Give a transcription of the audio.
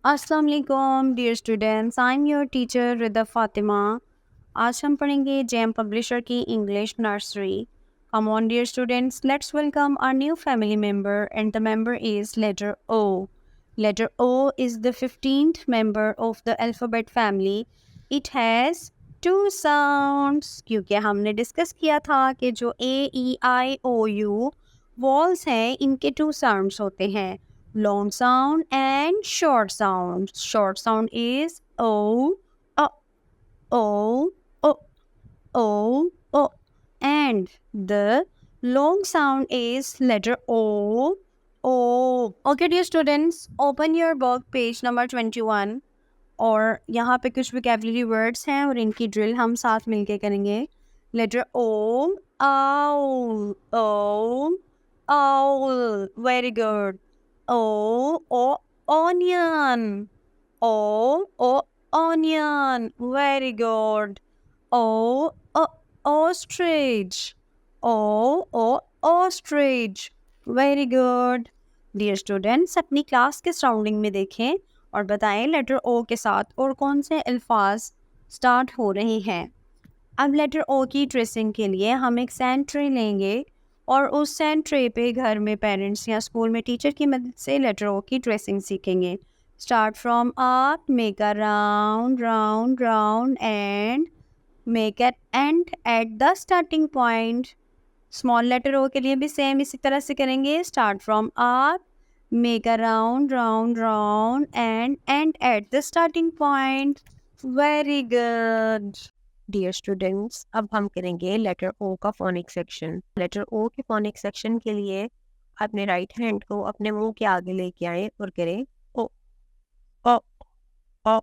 अस्सलाम वालेकुम dear students, I am your teacher Rida Fatima. आज हम पढ़ेंगे जेम पब्लिशर की English nursery. Come on dear students, let's welcome our new family member and the member is letter O. Letter O is the 15th member of the alphabet family. It has two sounds, क्योंकि हमने discuss किया था कि जो ए ई आई ओ you walls हैं इनके to sounds होते हैं, long sound and short sound. Short sound is O, O, O, O, O. And the long sound is letter O, O. Okay, dear students, open your book, page number 21. और यहाँ पे कुछ vocabulary words हैं और इनकी drill हम साथ मिलके करेंगे. Letter O, owl, O, owl. Very good. O, onion. O, onion. Very good. O, ostrich. O, ostrich. Very good. Dear students, अपनी क्लास के सराउंडिंग में देखें और बताएं लेटर ओ के साथ और कौन से अल्फाज स्टार्ट हो रहे हैं। अब लेटर ओ की ट्रेसिंग के लिए हम एक सैंड ट्रे लेंगे और उस सैंड ट्रे पे घर में पेरेंट्स या स्कूल में टीचर की मदद से लेटर ओ की ट्रेसिंग सीखेंगे। Start from up, make a round round round and make at end at the starting point. Small letter O के लिए भी सेम इसी तरह से करेंगे। Start from up, make a round round round and and at the starting point. Very good dear students, अब हम करेंगे लेटर ओ का फोनिक सेक्शन। लेटर ओ के फोनिक सेक्शन के लिए अपने राइट हैंड को अपने मुंह के आगे लेके आए और करें ओ ओ ओ